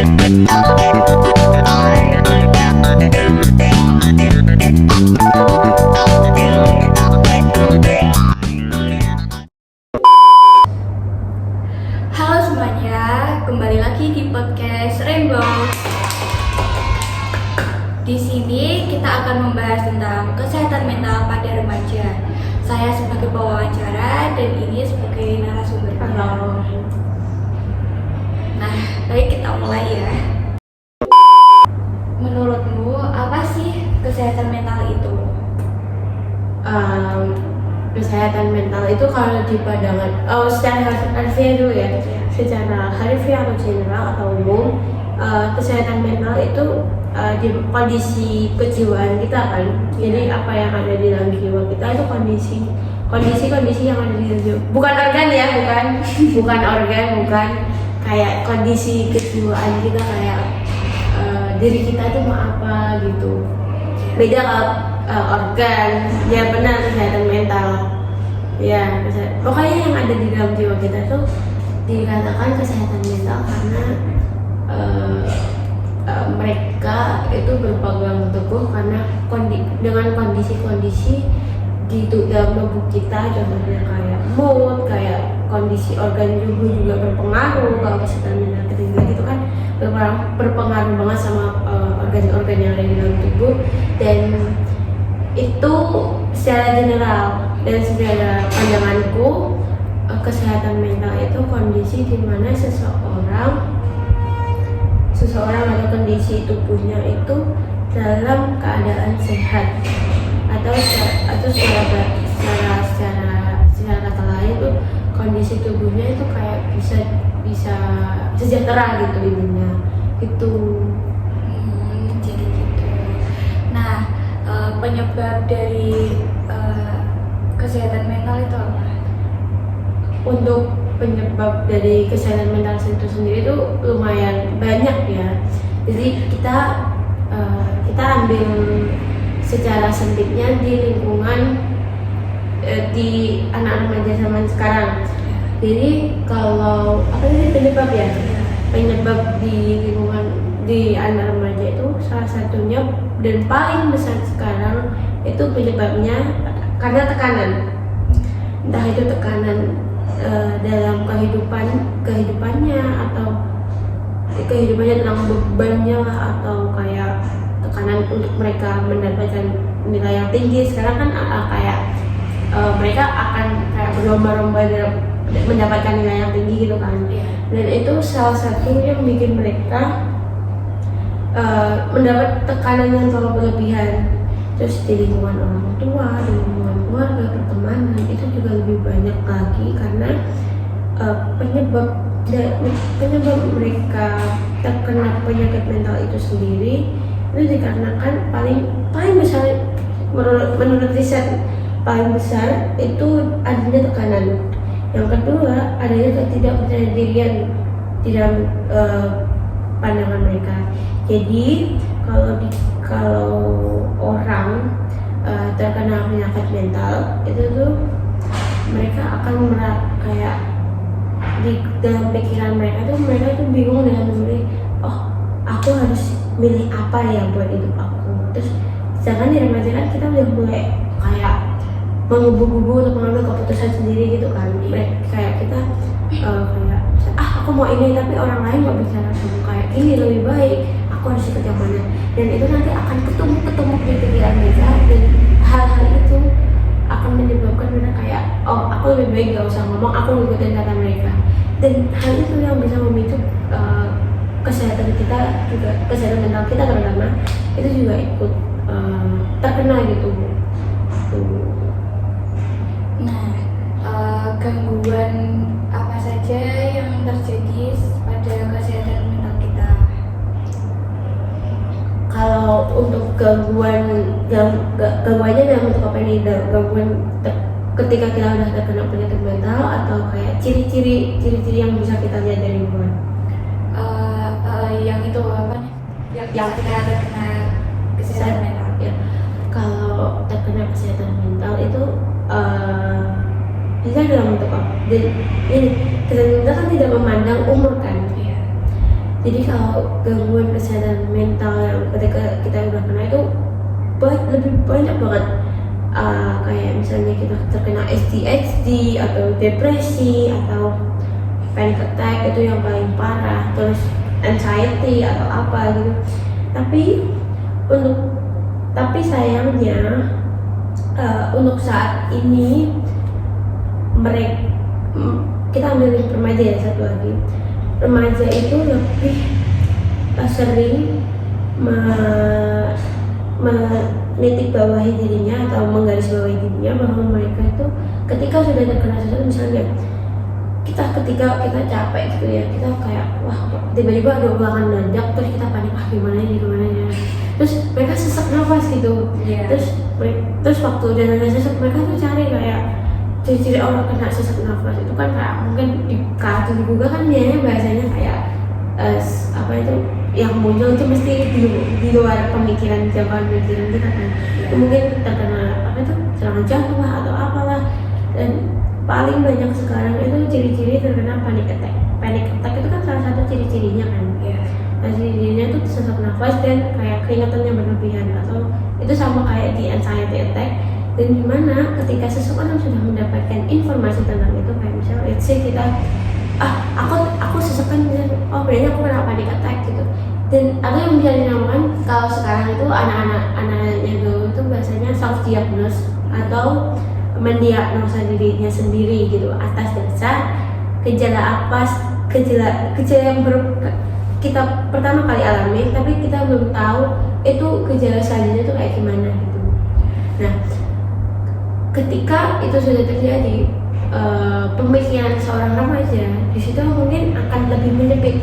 Halo semuanya, kembali lagi di podcast Rainbow. Di sini kita akan membahas tentang kesehatan mental pada remaja. Saya sebagai pewawancara dan ini sebagai narasumbernya. Halo. Nah, baik kita mulai ya. Menurutmu apa sih kesehatan mental itu? Kesehatan mental itu kalau di pandangan secara harfiah dulu ya, secara harfiah atau general atau umum, kesehatan mental itu di kondisi kejiwaan kita kan. Jadi apa yang ada di dalam jiwa kita itu kondisi yang ada di dalam jiwa, bukan organ ya, bukan organ, bukan kayak kondisi kejiwaan kita, kayak diri kita itu mau apa gitu. Beda kalau organ, ya benar, kesehatan mental. Ya, pokoknya yang ada di dalam jiwa kita tuh dikatakan kesehatan mental karena mereka itu berpegang teguh karena dengan kondisi-kondisi di dalam tubuh kita, contohnya kayak mood, kayak kondisi organ tubuh juga berpengaruh. Kalau kesehatan mental kita juga gitu kan berpengaruh banget sama organ-organ yang ada di dalam tubuh. Dan itu secara general dan secara pandanganku, kesehatan mental itu kondisi di mana seseorang atau kondisi tubuhnya itu dalam keadaan sehat, atau secara kata lain tuh kondisi tubuhnya itu kayak bisa sejahtera gitu intinya gitu. Jadi gitu. Nah, penyebab dari kesehatan mental itu apa? Untuk penyebab dari kesehatan mental itu sendiri itu lumayan banyak ya. Jadi kita ambil secara sempitnya di lingkungan di anak-anak remaja zaman sekarang. Jadi kalau apa ini penyebab ya? Penyebab di lingkungan di anak remaja itu salah satunya dan paling besar sekarang itu penyebabnya karena tekanan. Entah itu tekanan dalam kehidupannya atau kehidupannya tentang bebannya lah, atau kayak tekanan untuk mereka mendapatkan nilai yang tinggi. Sekarang kan kayak mereka akan kayak berlomba-lomba dalam mendapatkan nilai yang tinggi gitu kan. Dan itu salah satu yang bikin mereka mendapat tekanan yang terlalu berlebihan. Terus di lingkungan orang tua, di lingkungan keluarga, pertemanan itu juga lebih banyak lagi, karena penyebab mereka terkena penyakit mental itu sendiri itu dikarenakan paling besar menurut riset, paling besar itu adanya tekanan. Yang kedua, adanya ketidakpercayaan dirian di dalam pandangan mereka. Jadi kalau orang terkena penyakit mental itu tuh mereka akan kayak di dalam pikiran mereka tuh bingung dengan diri, oh aku harus milih apa ya buat hidup aku. Terus sedangkan di remaja kan kita udah mulai kayak menggebu-gebu untuk mengambil keputusan sendiri gitu kan. Kayak kita kayak aku mau ini, tapi orang lain nggak bicara sama kayak ini lebih baik, aku harus ikut yang mana. Dan itu nanti akan ketemu di pikiran mereka, dan hal-hal itu akan menyebabkan mereka kayak, oh aku lebih baik gak usah ngomong, aku ngikutin kata mereka. Dan hal itu yang bisa memicu kesehatan kita juga, kesehatan mental kita terutama itu juga ikut terkena gitu. Nah, gangguan apa saja yang terjadi pada kesehatan mental kita? Kalau untuk gangguannya dalam bentuk apa ini? Gangguan ketika kita udah terkena penyakit mental, atau kayak ciri-ciri yang bisa kita lihat dari luar? Yang itu apa nih? Yang kita terkena kesehatan mental. Ya. Kalau terkena kesehatan mental itu bisa dalam bentuk apa? Dan ini kesehatan mental kan tidak memandang umur kan? Iya. Jadi kalau gangguan kesehatan mental yang ketika kita udah kena itu lebih banyak banget. Kayak misalnya kita terkena ADHD atau depresi atau panic attack, itu yang paling parah, terus anxiety atau apa gitu. Tapi sayangnya untuk saat ini kita ambil remaja ya, satu lagi, remaja itu lebih sering menitik bawahi dirinya atau menggaris bawahi dirinya bahwa mereka itu ketika sudah terkena sesuatu, misalnya ketika kita capek gitu ya, kita kayak wah tiba-tiba ada ulangan mendadak, terus kita panik, gimana ya, terus mereka sesak nafas gitu. Terus waktu udah ada sesak, mereka tuh cari kayak ciri-ciri orang kena sesak nafas itu kan kayak mungkin di kartu juga kan biasanya bahasanya kayak apa itu yang muncul itu mesti di luar pemikiran kita kan. Mungkin terkena apa itu serangan jantung lah atau apalah, dan paling banyak sekarang itu ciri-ciri terkena panic attack. Panic attack itu kan salah satu ciri-cirinya kan. Nah, ciri-cirinya itu sesak nafas dan kayak keringatannya berlebihan, atau itu sama kayak di anxiety attack. Dan dimana ketika seseorang sudah mendapatkan informasi tentang itu, kayak misalnya let's say kita aku sesakan, oh berarti aku kena panic attack gitu. Dan atau yang bisa dinamakan kalau sekarang itu anak-anaknya dulu itu bahasanya self diagnose atau mendiagnosa dirinya sendiri gitu atas dasar gejala yang kita pertama kali alami, tapi kita belum tahu itu gejala selanjutnya itu kayak gimana gitu. Nah, ketika itu sudah terjadi, pemikiran seorang remaja di situ mungkin akan lebih menyempit.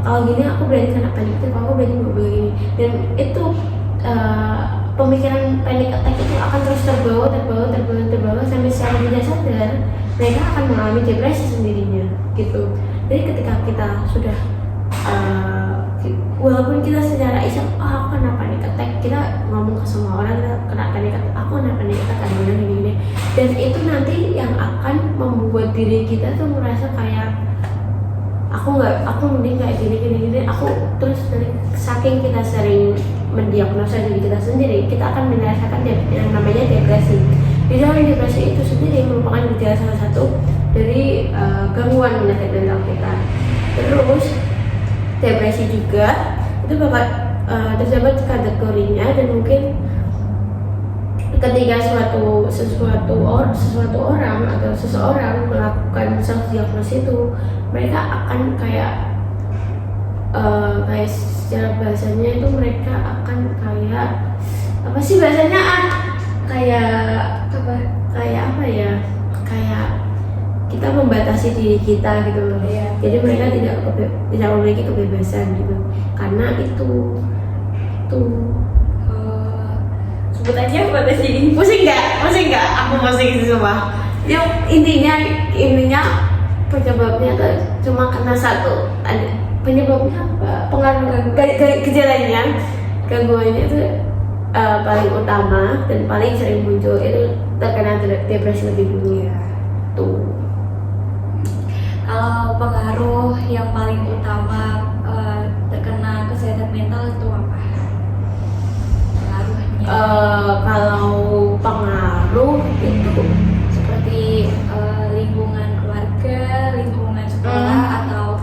Kalau gini aku berarti kena panic attack, aku berarti nggak boleh gini. Dan itu pemikiran panic attack itu akan terus terbawa sampai secara tidak sadar mereka akan mengalami depresi sendirinya gitu. Jadi ketika kita sudah walaupun kita secara iseng aku kena panic attack, kita ngomong ke semua orang kita kena panic attack, aku kena panic attack karena gini, dan itu nanti yang akan membuat diri kita tuh merasa kayak aku mending kayak gini, aku terus dari saking kita sering mendiagnosa diri kita sendiri, kita akan merasakan yang namanya depresi. Di dalam depresi itu sendiri merupakan gejala salah satu dari gangguan penyakit mental kita. Terus depresi juga itu bakal terdapat kategorinya, dan mungkin ketika sesuatu orang atau seseorang melakukan self diagnosis itu, mereka akan kayak secara bahasanya itu mereka akan kayak apa sih bahasanya kayak kita membatasi diri kita gitu loh. Jadi mereka tidak memiliki kebebasan gitu, karena itu sebut aja batasi. Pusing nggak? Aku pusing sih semua. Yang intinya penyebabnya tuh cuma karena satu, ada penyebabnya apa? Pengaruh gejalanya, gangguannya itu paling utama dan paling sering muncul itu terkena depresi lebih dulu ya. Tuh. Kalau pengaruh yang paling utama terkena kesehatan mental itu apa? Pengaruhnya? Kalau pengaruh itu seperti lingkungan keluarga, lingkungan sekolah, atau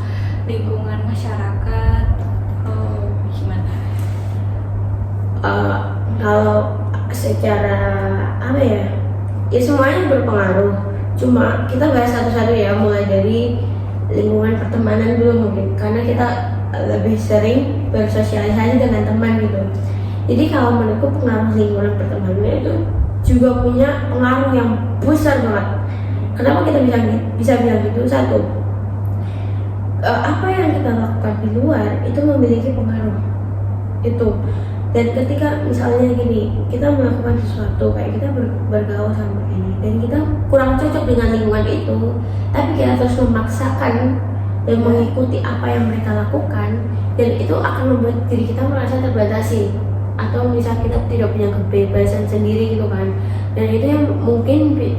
lingkungan masyarakat, gimana? Kalau secara apa ya semuanya berpengaruh. Cuma kita bahas satu-satu ya, mulai dari lingkungan pertemanan dulu mungkin, karena kita lebih sering bersosialisasi dengan teman gitu. Jadi kalau menurutku pengaruh lingkungan pertemanan itu juga punya pengaruh yang besar banget. Kenapa kita bisa bilang gitu? Satu, apa yang kita lakukan di luar itu memiliki pengaruh itu. Dan ketika misalnya gini, kita melakukan sesuatu kayak kita bergaul sama ini, dan kita kurang cocok dengan lingkungan itu, tapi kita terus memaksakan dan mengikuti apa yang mereka lakukan, dan itu akan membuat diri kita merasa terbatasi, atau misal kita tidak punya kebebasan sendiri gitu kan. Dan itu yang mungkin di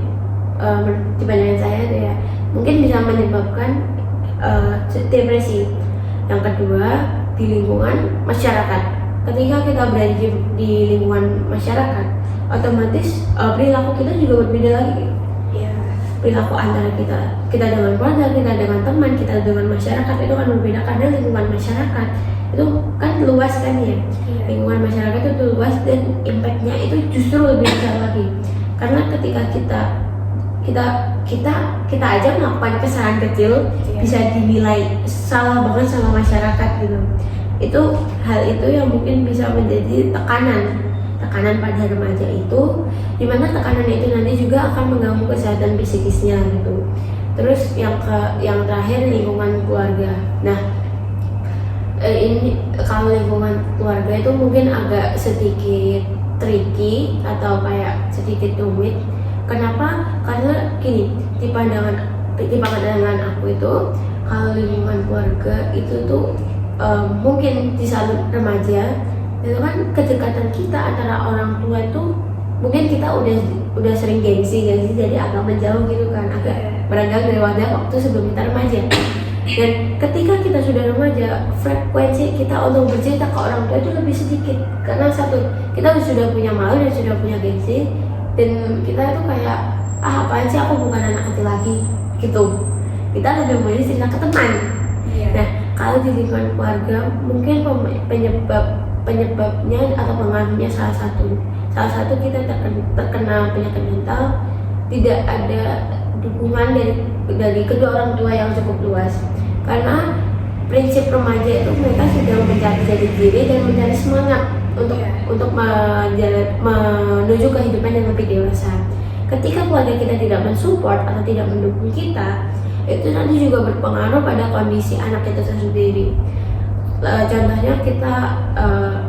pandangan saya ya, mungkin bisa menyebabkan depresi. Yang kedua, di lingkungan masyarakat. Ketika kita berada di lingkungan masyarakat, otomatis perilaku kita juga berbeda lagi. Iya. Perilaku antara kita dengan keluarga, kita dengan teman, kita dengan masyarakat itu kan berbeda, karena lingkungan masyarakat itu kan luas kan ya. Iya. Lingkungan masyarakat itu luas dan impactnya itu justru lebih besar lagi, karena ketika kita aja melakukan kesalahan kecil Iya. bisa dinilai salah banget sama masyarakat gitu. Itu hal itu yang mungkin bisa menjadi tekanan pada remaja itu, dimana tekanan itu nanti juga akan mengganggu kesehatan psikisnya gitu. Terus yang terakhir, lingkungan keluarga. Nah, ini kalau lingkungan keluarga itu mungkin agak sedikit tricky atau kayak sedikit rumit. Kenapa? Karena gini, di pandangan aku itu, kalau lingkungan keluarga itu tuh mungkin di saat remaja itu kan kedekatan kita antara orang tua itu mungkin kita udah sering gengsi jadi agak menjauh gitu kan, agak berangkat dari wadah waktu sebelum kita remaja. Dan ketika kita sudah remaja, frekuensi kita untuk bercerita ke orang tua itu lebih sedikit, karena satu, kita sudah punya malu dan sudah punya gengsi, dan kita itu kayak apaan sih, aku bukan anak kecil lagi gitu. Kita lebih memilih cerita ke teman. Iya. Nah, kalau di lingkungan keluarga mungkin penyebabnya atau pengaruhnya salah satu kita terkena penyakit mental, tidak ada dukungan dari kedua orang tua yang cukup luas. Karena prinsip remaja itu mereka sedang mencari jati diri dan mencari semangat untuk menuju kehidupan yang lebih dewasa. Ketika keluarga kita tidak mensupport atau tidak mendukung kita, itu nanti juga berpengaruh pada kondisi anak kita sendiri. Contohnya kita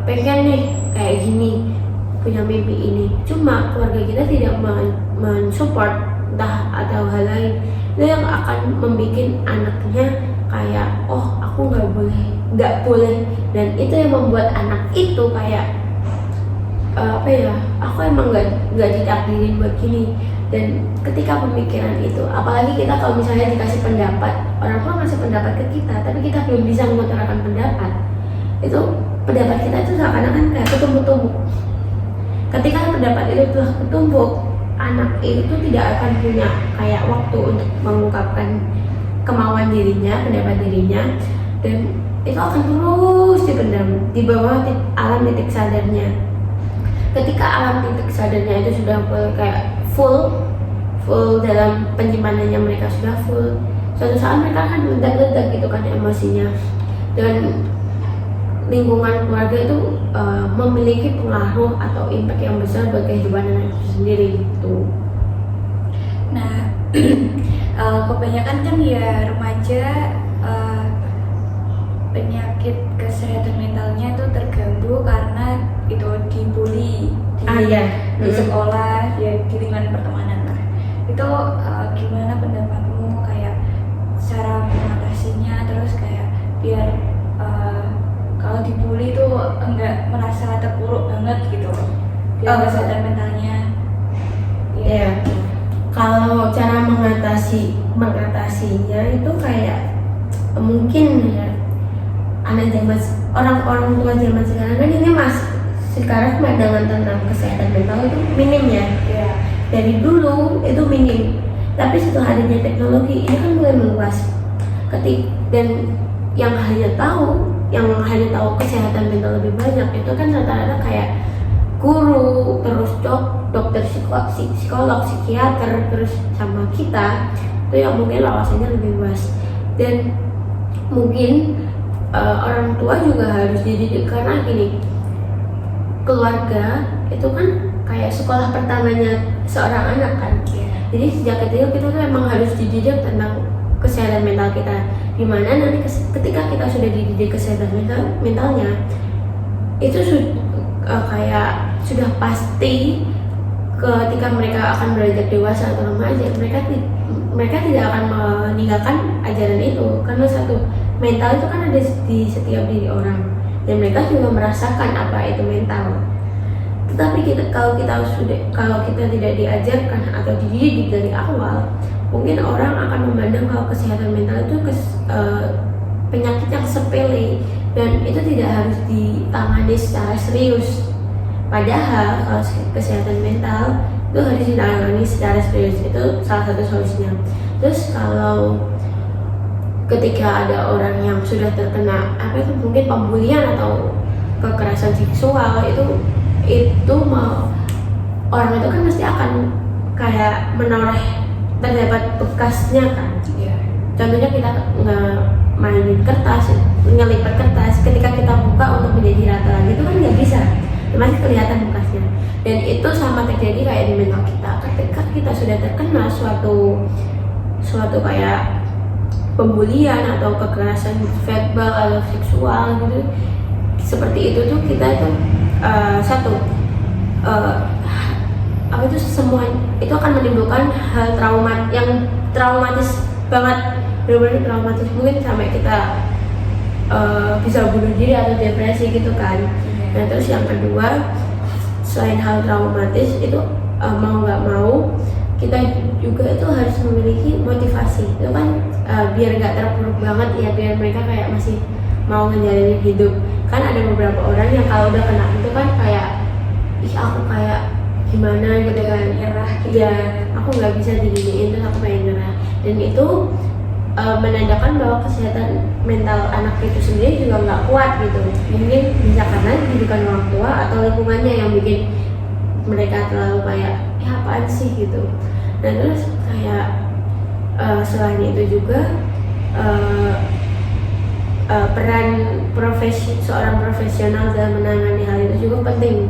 pengen nih kayak gini, punya mimpi ini, cuma keluarga kita tidak mensupport entah atau hal lain, itu yang akan membuat anaknya kayak aku nggak boleh, dan itu yang membuat anak itu kayak aku emang nggak ditakdirin buat gini. Dan ketika pemikiran itu, apalagi kita kalau misalnya dikasih pendapat, orang tua ngasih pendapat ke kita tapi kita belum bisa mengutarakan pendapat, itu pendapat kita itu seakan-akan kayak ketumbuk-tumbuk. Ketika pendapat itu telah ketumbuk, anak itu tidak akan punya kayak waktu untuk mengungkapkan kemauan dirinya, pendapat dirinya, dan itu akan terus dipendam di bawah alam titik sadarnya. Ketika alam titik sadarnya itu sudah full dalam penyimpanannya, mereka sudah full, suatu saat mereka akan meledak-ledak gitu kan emosinya. Dan lingkungan keluarga itu memiliki pengaruh atau impact yang besar buat kehidupan anak itu sendiri gitu. Nah, kebanyakan kan ya remaja penyakit kesehatan mentalnya itu terganggu karena itu dibully di sekolah, ya di lingkungan pertemanan lah. Itu gimana pendapatmu, kayak cara mengatasinya, terus kayak biar kalau dibully itu enggak merasa terpuruk banget gitu, biar kesehatan mentalnya. Ya. Kalau cara mengatasinya itu kayak mungkin ya, orang tua zaman sekarang kan ini sekarang pandangan tentang kesehatan mental itu minim ya. Dari dulu itu minim, tapi setelah adanya teknologi ini kan mulai meluas. Dan yang hanya tahu kesehatan mental lebih banyak itu kan rata-rata kayak guru, terus dokter psikolog, psikiater, terus sama kita itu yang mungkin wawasannya lebih luas. Dan mungkin orang tua juga harus dididik, karena gini, keluarga itu kan kayak sekolah pertamanya seorang anak kan. Jadi sejak kecil kita tuh emang harus dididik tentang kesehatan mental kita, dimana nanti ketika kita sudah dididik kesehatan mentalnya itu kayak sudah pasti ketika mereka akan beranjak dewasa atau remaja, mereka tidak akan meninggalkan ajaran itu, karena satu, mental itu kan ada di setiap diri orang dan mereka juga merasakan apa itu mental. Tetapi kalau kita tidak diajarkan atau dididik dari awal, mungkin orang akan memandang kalau kesehatan mental itu penyakit yang sepele dan itu tidak harus ditangani secara serius. Padahal kalau kesehatan mental itu harus ditangani secara serius, itu salah satu solusinya. Terus kalau ketika ada orang yang sudah terkena apa itu mungkin pembulian atau kekerasan seksual, itu mau orang itu kan pasti akan kayak menoreh, terdapat bekasnya kan. Contohnya kita mainin kertas, ngelipat kertas, ketika kita buka untuk menjadi rata lagi itu kan nggak bisa, masih kelihatan bekasnya. Dan itu sama terjadi kayak di mental kita. Ketika kita sudah terkena suatu kayak pembulian atau kekerasan verbal atau seksual gitu, seperti itu tuh kita itu apa itu semua itu akan menimbulkan hal yang traumatis banget, benar-benar traumatis, mungkin sampai kita bisa bunuh diri atau depresi gitu kan. Nah terus yang kedua, selain hal traumatis itu mau nggak mau kita juga itu harus memiliki motivasi itu kan, biar nggak terpuruk banget ya, biar mereka kayak masih mau ngejalanin hidup. Kan ada beberapa orang yang kalau udah kena itu kan kayak aku kayak gimana gitu kan, nyerah gitu ya, aku nggak bisa diginiin terus aku pengen nyerah. Dan itu menandakan bahwa kesehatan mental anak itu sendiri juga nggak kuat gitu. Mungkin bisa karena didikan orang tua atau lingkungannya yang bikin mereka terlalu kayak apaan sih gitu. Dan terus kayak selain itu juga peran seorang profesional dalam menangani hal itu juga penting,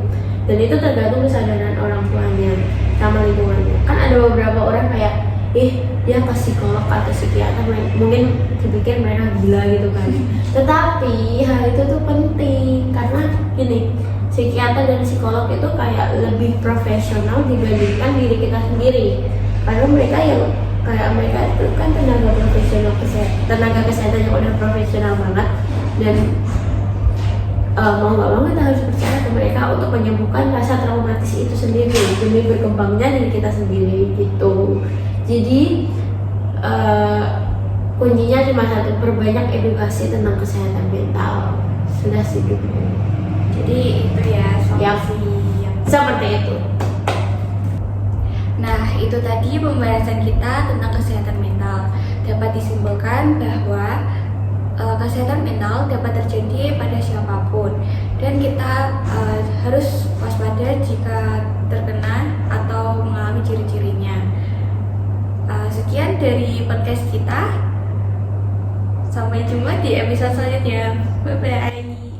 dan itu tergantung kesadaran orang tuanya sama lingkungannya. Kan ada beberapa orang kayak dia ke psikolog atau psikiater mungkin dipikir mereka gila gitu kan. Tetapi hal itu tuh penting karena gini, psikiater dan psikolog itu kayak lebih profesional dibandingkan diri kita sendiri, karena mereka itu kan tenaga kesehatan yang udah profesional banget. Dan mau nggak mau kita harus percaya ke mereka untuk menyembuhkan rasa traumatis itu sendiri demi berkembangnya diri kita sendiri gitu. Jadi kuncinya cuma satu, perbanyak edukasi tentang kesehatan mental. Sudah sih gitu. Jadi itu ya solusi yang seperti itu. Nah, itu tadi pembahasan kita tentang kesehatan mental. Dapat disimpulkan bahwa kesehatan mental dapat terjadi pada siapapun, dan kita harus waspada jika terkena atau mengalami ciri-cirinya. Sekian dari podcast kita. Sampai jumpa di episode selanjutnya. Bye bye.